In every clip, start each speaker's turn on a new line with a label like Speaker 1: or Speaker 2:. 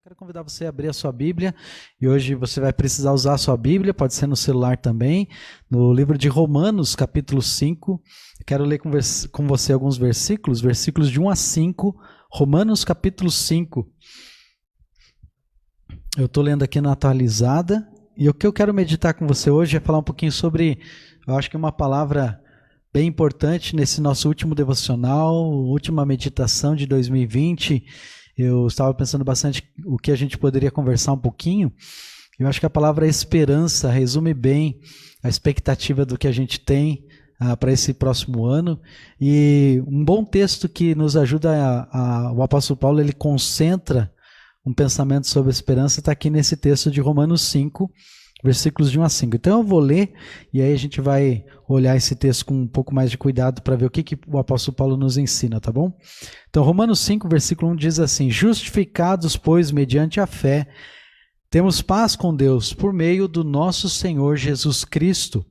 Speaker 1: Quero convidar você a abrir a sua Bíblia, e hoje você vai precisar usar a sua Bíblia, pode ser no celular também, no livro de Romanos, capítulo 5. Quero ler com você alguns versículos de 1 a 5, Romanos, capítulo 5. Eu estou lendo aqui na atualizada, e o que eu quero meditar com você hoje é falar um pouquinho sobre, eu acho que uma palavra bem importante nesse nosso último devocional, última meditação de 2020. Eu estava pensando bastante o que a gente poderia conversar um pouquinho. Eu acho que a palavra esperança resume bem a expectativa do que a gente tem para esse próximo ano. E um bom texto que nos ajuda, o apóstolo Paulo, ele concentra um pensamento sobre a esperança, está aqui nesse texto de Romanos 5, versículos de 1 a 5. Então eu vou ler e aí a gente vai olhar esse texto com um pouco mais de cuidado para ver o que o apóstolo Paulo nos ensina, tá bom? Então Romanos 5, versículo 1 diz assim: justificados, pois, mediante a fé, temos paz com Deus por meio do nosso Senhor Jesus Cristo,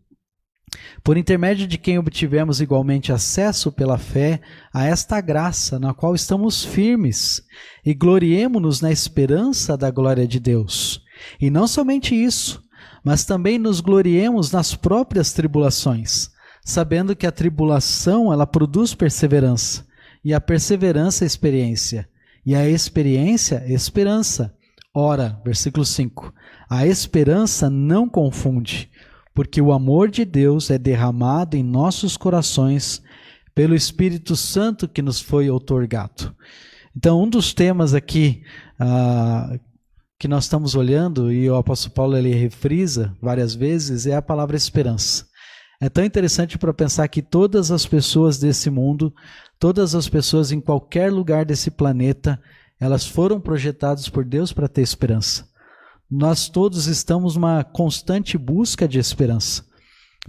Speaker 1: por intermédio de quem obtivemos igualmente acesso pela fé a esta graça na qual estamos firmes e gloriemo-nos na esperança da glória de Deus. E não somente isso, mas também nos gloriemos nas próprias tribulações, sabendo que a tribulação ela produz perseverança, e a perseverança experiência, e a experiência esperança. Ora, versículo 5, a esperança não confunde, porque o amor de Deus é derramado em nossos corações pelo Espírito Santo que nos foi outorgado. Então, um dos temas aqui que nós estamos olhando, e o apóstolo Paulo ele refrisa várias vezes, é a palavra esperança. É tão interessante para pensar que todas as pessoas desse mundo, todas as pessoas em qualquer lugar desse planeta, elas foram projetadas por Deus para ter esperança. Nós todos estamos numa constante busca de esperança.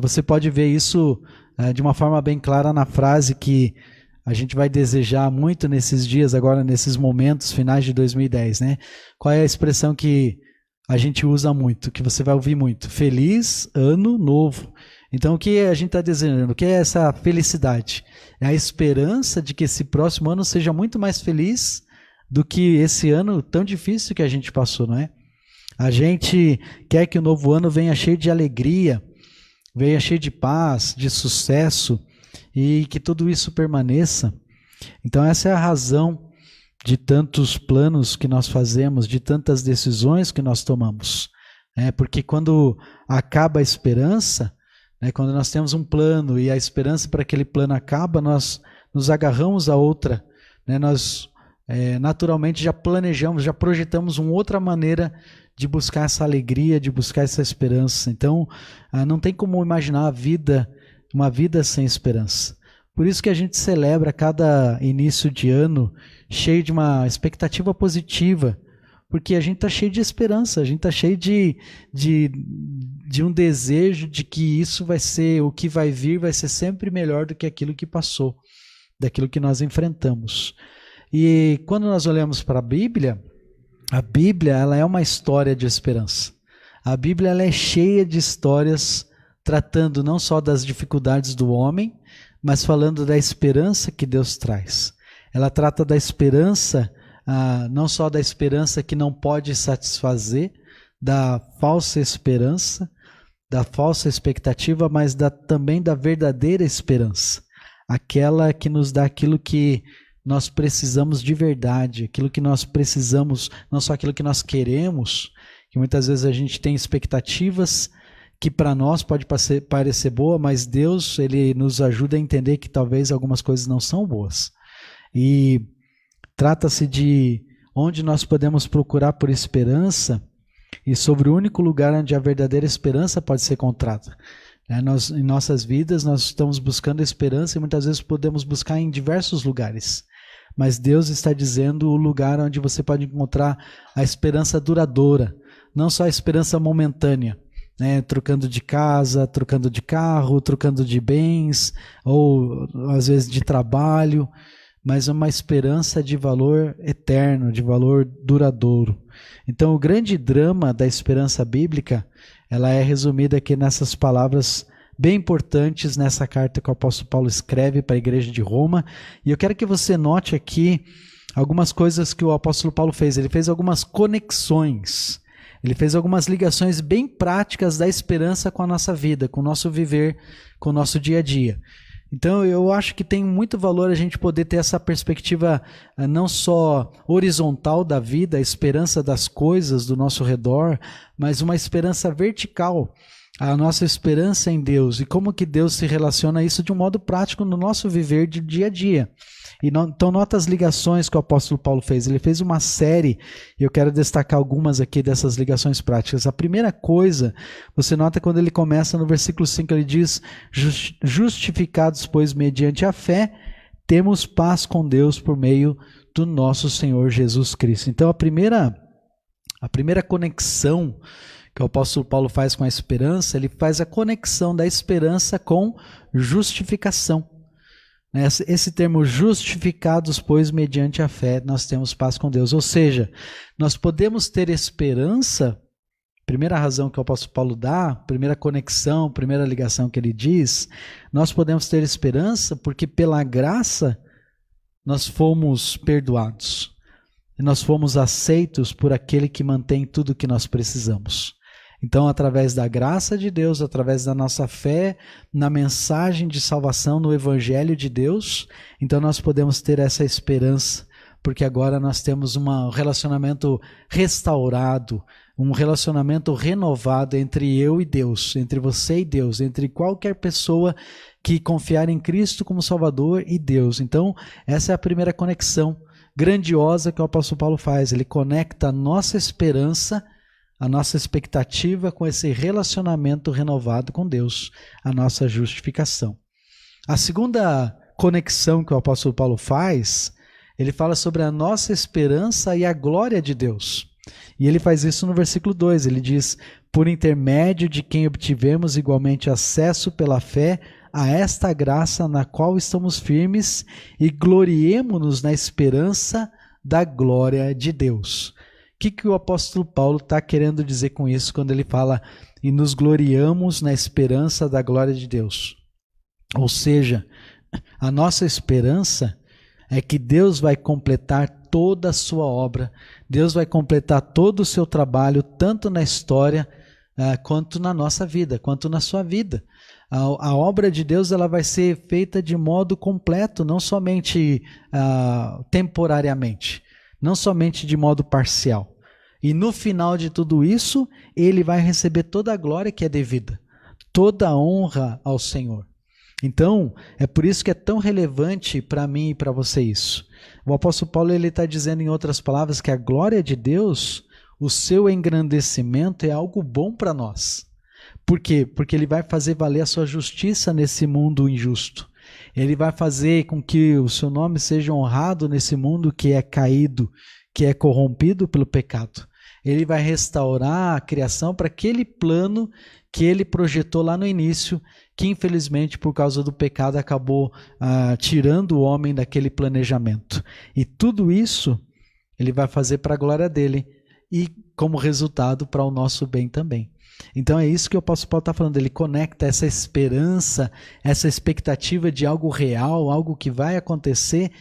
Speaker 1: Você pode ver isso de uma forma bem clara na frase que a gente vai desejar muito nesses dias, agora nesses momentos finais de 2010, né? Qual é a expressão que a gente usa muito, que você vai ouvir muito? Feliz Ano Novo. Então o que a gente está desejando? O que é essa felicidade? É a esperança de que esse próximo ano seja muito mais feliz do que esse ano tão difícil que a gente passou, não é? A gente quer que o novo ano venha cheio de alegria, venha cheio de paz, de sucesso, e que tudo isso permaneça. Então essa é a razão de tantos planos que nós fazemos, de tantas decisões que nós tomamos. Porque quando acaba a esperança, quando nós temos um plano e a esperança para aquele plano acaba, nós nos agarramos a outra. Nós naturalmente já planejamos, já projetamos uma outra maneira de buscar essa alegria, de buscar essa esperança. Então não tem como imaginar uma vida sem esperança. Por isso que a gente celebra cada início de ano cheio de uma expectativa positiva, porque a gente está cheio de esperança, a gente está cheio de um desejo de que isso vai ser, o que vai vir vai ser sempre melhor do que aquilo que passou, daquilo que nós enfrentamos. E quando nós olhamos para a Bíblia ela é uma história de esperança. A Bíblia ela é cheia de histórias tratando não só das dificuldades do homem, mas falando da esperança que Deus traz. Ela trata da esperança, não só da esperança que não pode satisfazer, da falsa esperança, da falsa expectativa, mas também da verdadeira esperança. Aquela que nos dá aquilo que nós precisamos de verdade, aquilo que nós precisamos, não só aquilo que nós queremos, que muitas vezes a gente tem expectativas que para nós pode parecer boa, mas Deus ele nos ajuda a entender que talvez algumas coisas não são boas. E trata-se de onde nós podemos procurar por esperança e sobre o único lugar onde a verdadeira esperança pode ser encontrada. Em nossas vidas nós estamos buscando esperança e muitas vezes podemos buscar em diversos lugares. Mas Deus está dizendo o lugar onde você pode encontrar a esperança duradoura, não só a esperança momentânea, trocando de casa, trocando de carro, trocando de bens, ou às vezes de trabalho, mas uma esperança de valor eterno, de valor duradouro. Então o grande drama da esperança bíblica, ela é resumida aqui nessas palavras bem importantes nessa carta que o apóstolo Paulo escreve para a igreja de Roma. E eu quero que você note aqui algumas coisas que o apóstolo Paulo fez. Ele fez algumas conexões, ele fez algumas ligações bem práticas da esperança com a nossa vida, com o nosso viver, com o nosso dia a dia. Então eu acho que tem muito valor a gente poder ter essa perspectiva não só horizontal da vida, a esperança das coisas do nosso redor, mas uma esperança vertical, a nossa esperança em Deus e como que Deus se relaciona a isso de um modo prático no nosso viver de dia a dia. Então nota as ligações que o apóstolo Paulo fez. Ele fez uma série, e eu quero destacar algumas aqui dessas ligações práticas. A primeira coisa, você nota quando ele começa no versículo 5, ele diz: justificados, pois, mediante a fé, temos paz com Deus por meio do nosso Senhor Jesus Cristo. Então a primeira conexão que o apóstolo Paulo faz com a esperança, ele faz a conexão da esperança com justificação. Esse termo, justificados, pois, mediante a fé, nós temos paz com Deus. Ou seja, nós podemos ter esperança, primeira razão que o apóstolo Paulo dá, primeira conexão, primeira ligação que ele diz, nós podemos ter esperança porque pela graça nós fomos perdoados. E nós fomos aceitos por aquele que mantém tudo o que nós precisamos. Então, através da graça de Deus, através da nossa fé na mensagem de salvação, no Evangelho de Deus, então nós podemos ter essa esperança, porque agora nós temos um relacionamento restaurado, um relacionamento renovado entre eu e Deus, entre você e Deus, entre qualquer pessoa que confiar em Cristo como Salvador e Deus. Então, essa é a primeira conexão grandiosa que o apóstolo Paulo faz. Ele conecta a nossa esperança, a nossa expectativa com esse relacionamento renovado com Deus, a nossa justificação. A segunda conexão que o apóstolo Paulo faz, ele fala sobre a nossa esperança e a glória de Deus. E ele faz isso no versículo 2, ele diz: por intermédio de quem obtivemos igualmente acesso pela fé a esta graça na qual estamos firmes e gloriemo-nos na esperança da glória de Deus. O que o apóstolo Paulo está querendo dizer com isso quando ele fala e nos gloriamos na esperança da glória de Deus? Ou seja, a nossa esperança é que Deus vai completar toda a sua obra, Deus vai completar todo o seu trabalho, tanto na história quanto na nossa vida, quanto na sua vida. A obra de Deus ela vai ser feita de modo completo, não somente temporariamente, não somente de modo parcial. E no final de tudo isso, ele vai receber toda a glória que é devida, toda a honra ao Senhor. Então, é por isso que é tão relevante para mim e para você isso. O apóstolo Paulo está dizendo em outras palavras que a glória de Deus, o seu engrandecimento é algo bom para nós. Por quê? Porque ele vai fazer valer a sua justiça nesse mundo injusto. Ele vai fazer com que o seu nome seja honrado nesse mundo que é caído, que é corrompido pelo pecado. Ele vai restaurar a criação para aquele plano que ele projetou lá no início, que infelizmente por causa do pecado acabou tirando o homem daquele planejamento. E tudo isso ele vai fazer para a glória dele e como resultado para o nosso bem também. Então é isso que o apóstolo Paulo está falando, ele conecta essa esperança, essa expectativa de algo real, algo que vai acontecer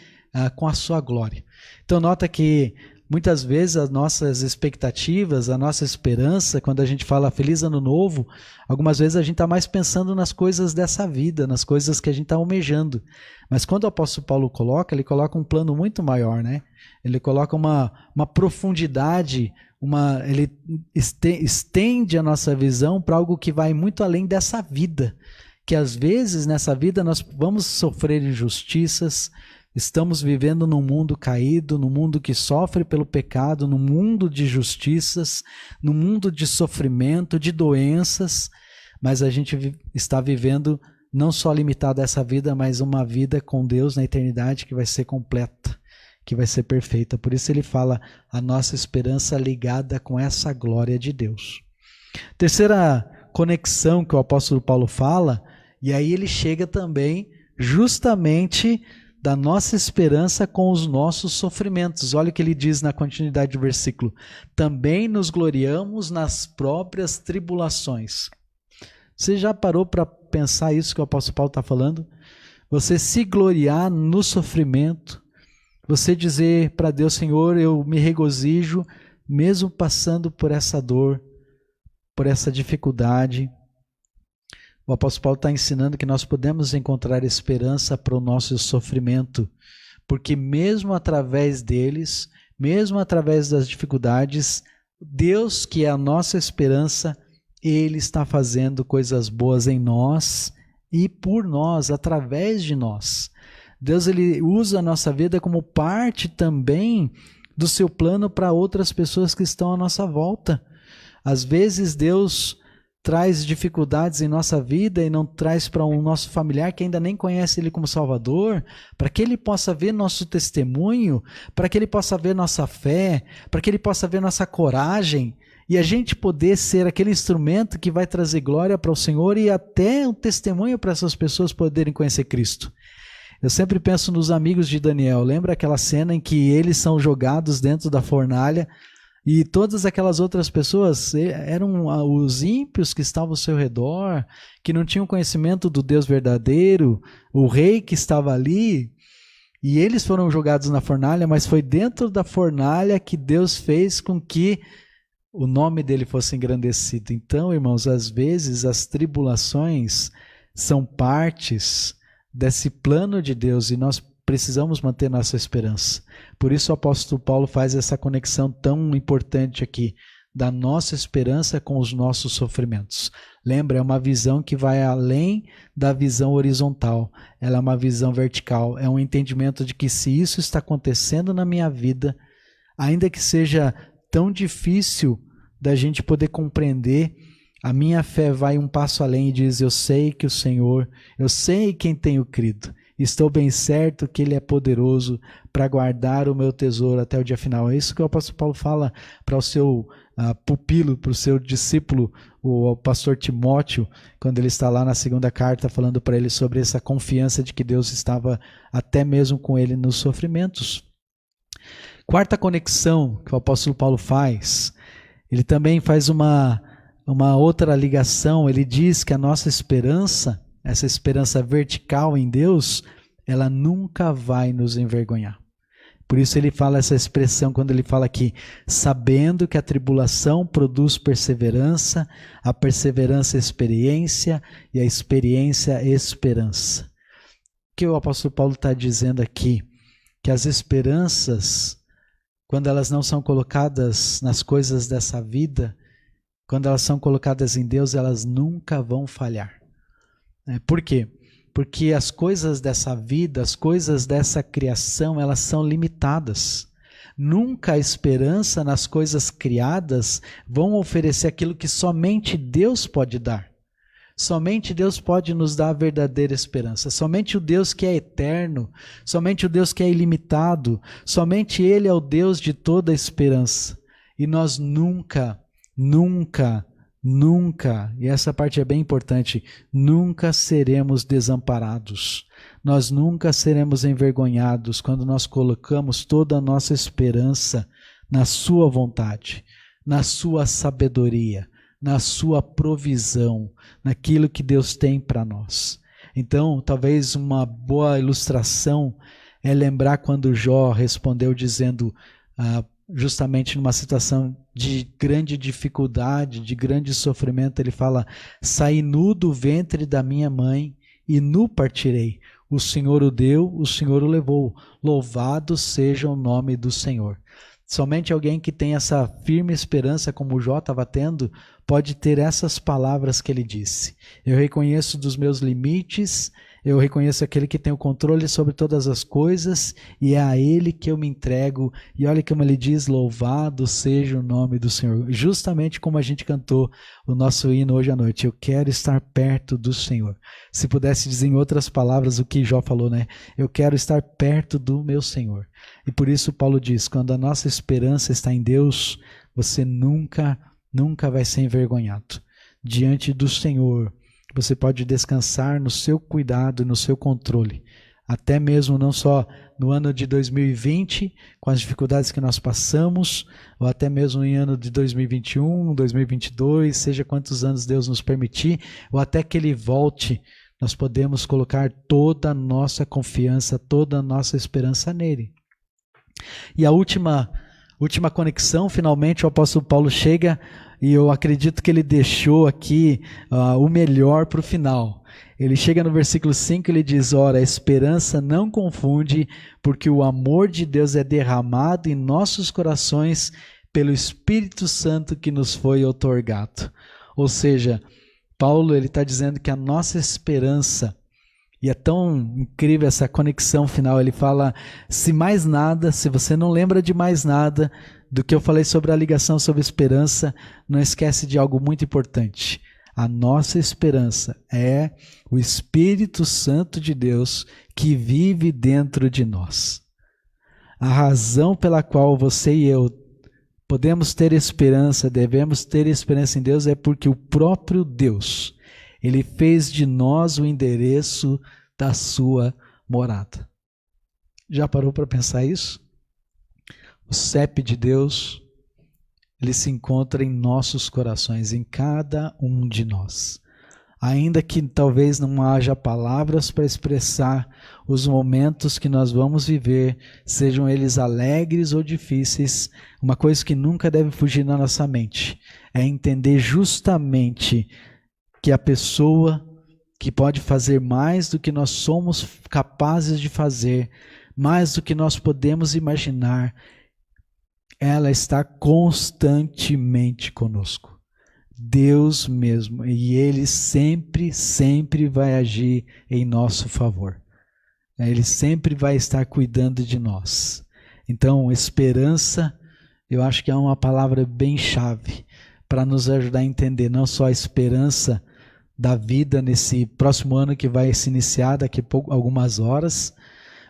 Speaker 1: com a sua glória. Então nota que muitas vezes as nossas expectativas, a nossa esperança, quando a gente fala Feliz Ano Novo, algumas vezes a gente está mais pensando nas coisas dessa vida, nas coisas que a gente está almejando. Mas quando o apóstolo Paulo coloca, ele coloca um plano muito maior, né? Ele coloca uma profundidade, ele estende a nossa visão para algo que vai muito além dessa vida. Que às vezes nessa vida nós vamos sofrer injustiças, estamos vivendo num mundo caído, num mundo que sofre pelo pecado, num mundo de injustiças, num mundo de sofrimento, de doenças, mas a gente está vivendo não só limitado a essa vida, mas uma vida com Deus na eternidade que vai ser completa, que vai ser perfeita. Por isso ele fala a nossa esperança ligada com essa glória de Deus. Terceira conexão que o apóstolo Paulo fala, e aí ele chega também justamente da nossa esperança com os nossos sofrimentos. Olha o que ele diz na continuidade do versículo. Também nos gloriamos nas próprias tribulações. Você já parou para pensar isso que o apóstolo Paulo está falando? Você se gloriar no sofrimento, Você dizer para Deus: Senhor, eu me regozijo, mesmo passando por essa dor, por essa dificuldade. O apóstolo Paulo está ensinando que nós podemos encontrar esperança para o nosso sofrimento, porque mesmo através deles, mesmo através das dificuldades, Deus, que é a nossa esperança, Ele está fazendo coisas boas em nós e por nós, através de nós. Deus, Ele usa a nossa vida como parte também do seu plano para outras pessoas que estão à nossa volta. Às vezes Deus traz dificuldades em nossa vida e não traz para um nosso familiar que ainda nem conhece Ele como Salvador, para que ele possa ver nosso testemunho, para que ele possa ver nossa fé, para que ele possa ver nossa coragem, e a gente poder ser aquele instrumento que vai trazer glória para o Senhor e até um testemunho para essas pessoas poderem conhecer Cristo. Eu sempre penso nos amigos de Daniel. Lembra aquela cena em que eles são jogados dentro da fornalha e todas aquelas outras pessoas eram os ímpios que estavam ao seu redor, que não tinham conhecimento do Deus verdadeiro, o rei que estava ali, e eles foram jogados na fornalha, mas foi dentro da fornalha que Deus fez com que o nome dele fosse engrandecido. Então, irmãos, às vezes as tribulações são partes desse plano de Deus e nós precisamos manter nossa esperança. Por isso o apóstolo Paulo faz essa conexão tão importante aqui, da nossa esperança com os nossos sofrimentos. Lembra, é uma visão que vai além da visão horizontal, ela é uma visão vertical, é um entendimento de que se isso está acontecendo na minha vida, ainda que seja tão difícil da gente poder compreender, a minha fé vai um passo além e diz: eu sei que o Senhor, eu sei quem tenho crido, estou bem certo que Ele é poderoso para guardar o meu tesouro até o dia final. É isso que o apóstolo Paulo fala para o seu pupilo, para o seu discípulo, o pastor Timóteo, quando ele está lá na segunda carta falando para ele sobre essa confiança de que Deus estava até mesmo com ele nos sofrimentos. Quarta conexão que o apóstolo Paulo faz, ele também faz uma outra ligação. Ele diz que a nossa esperança, essa esperança vertical em Deus, ela nunca vai nos envergonhar. Por isso ele fala essa expressão quando ele fala aqui: sabendo que a tribulação produz perseverança, a perseverança experiência e a experiência esperança. O que o apóstolo Paulo está dizendo aqui? Que as esperanças, quando elas não são colocadas nas coisas dessa vida, quando elas são colocadas em Deus, elas nunca vão falhar. Por quê? Porque as coisas dessa vida, as coisas dessa criação, elas são limitadas. Nunca a esperança nas coisas criadas vão oferecer aquilo que somente Deus pode dar. Somente Deus pode nos dar a verdadeira esperança. Somente o Deus que é eterno, somente o Deus que é ilimitado, somente Ele é o Deus de toda a esperança. E nós nunca, e essa parte é bem importante, nunca seremos desamparados. Nós nunca seremos envergonhados quando nós colocamos toda a nossa esperança na sua vontade, na sua sabedoria, na sua provisão, naquilo que Deus tem para nós. Então, talvez uma boa ilustração é lembrar quando Jó respondeu dizendo, justamente numa situação de grande dificuldade, de grande sofrimento, ele fala: saí nu do ventre da minha mãe e nu partirei. O Senhor o deu, o Senhor o levou. Louvado seja o nome do Senhor. Somente alguém que tem essa firme esperança, como o Jó estava tendo, pode ter essas palavras que ele disse: eu reconheço dos meus limites, eu reconheço aquele que tem o controle sobre todas as coisas e é a Ele que eu me entrego. E olha como ele diz: louvado seja o nome do Senhor. Justamente como a gente cantou o nosso hino hoje à noite: eu quero estar perto do Senhor. Se pudesse dizer em outras palavras o que Jó falou, né? Eu quero estar perto do meu Senhor. E por isso Paulo diz: quando a nossa esperança está em Deus, você nunca vai ser envergonhado. Diante do Senhor, você pode descansar no seu cuidado, no seu controle. Até mesmo não só no ano de 2020, com as dificuldades que nós passamos, ou até mesmo em ano de 2021, 2022, seja quantos anos Deus nos permitir, ou até que Ele volte, nós podemos colocar toda a nossa confiança, toda a nossa esperança nele. E a última conexão, finalmente o apóstolo Paulo chega, e eu acredito que ele deixou aqui o melhor para o final. Ele chega no versículo 5 e ele diz: ora, a esperança não confunde, porque o amor de Deus é derramado em nossos corações pelo Espírito Santo que nos foi outorgado. Ou seja, Paulo está dizendo que a nossa esperança, e é tão incrível essa conexão final, ele fala, se mais nada, se você não lembra de mais nada do que eu falei sobre a ligação sobre esperança, não esquece de algo muito importante. A nossa esperança é o Espírito Santo de Deus que vive dentro de nós. A razão pela qual você e eu podemos ter esperança, devemos ter esperança em Deus, é porque o próprio Deus, Ele fez de nós o endereço da sua morada. Já parou para pensar isso? O CEP de Deus, ele se encontra em nossos corações, em cada um de nós. Ainda que talvez não haja palavras para expressar os momentos que nós vamos viver, sejam eles alegres ou difíceis, uma coisa que nunca deve fugir da nossa mente é entender justamente que a pessoa que pode fazer mais do que nós somos capazes de fazer, mais do que nós podemos imaginar, ela está constantemente conosco. Deus mesmo, e Ele sempre, sempre vai agir em nosso favor. Ele sempre vai estar cuidando de nós. Então, esperança, eu acho que é uma palavra bem chave para nos ajudar a entender não só a esperança da vida nesse próximo ano que vai se iniciar daqui a algumas horas,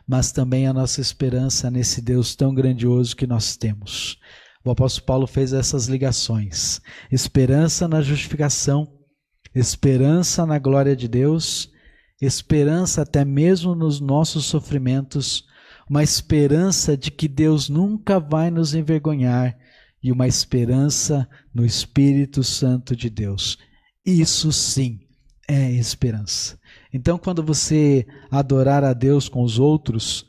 Speaker 1: mas também a nossa esperança nesse Deus tão grandioso que nós temos. O apóstolo Paulo fez essas ligações. Esperança na justificação, esperança na glória de Deus, esperança até mesmo nos nossos sofrimentos, uma esperança de que Deus nunca vai nos envergonhar e uma esperança no Espírito Santo de Deus. Isso sim é esperança. Então, quando você adorar a Deus com os outros,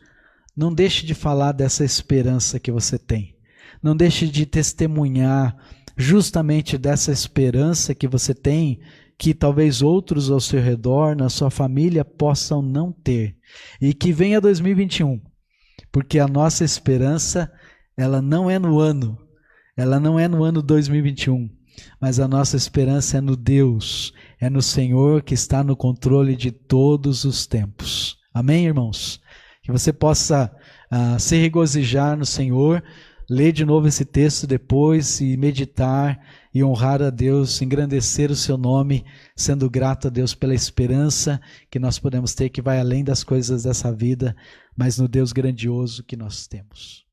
Speaker 1: não deixe de falar dessa esperança que você tem. Não deixe de testemunhar justamente dessa esperança que você tem, que talvez outros ao seu redor, na sua família, possam não ter. E que venha 2021, porque a nossa esperança, ela não é no ano, ela não é no ano 2021, mas a nossa esperança é no Deus, é no Senhor que está no controle de todos os tempos. Amém, irmãos? Que você possa se regozijar no Senhor, ler de novo esse texto depois e meditar e honrar a Deus, engrandecer o seu nome, sendo grato a Deus pela esperança que nós podemos ter, que vai além das coisas dessa vida, mas no Deus grandioso que nós temos.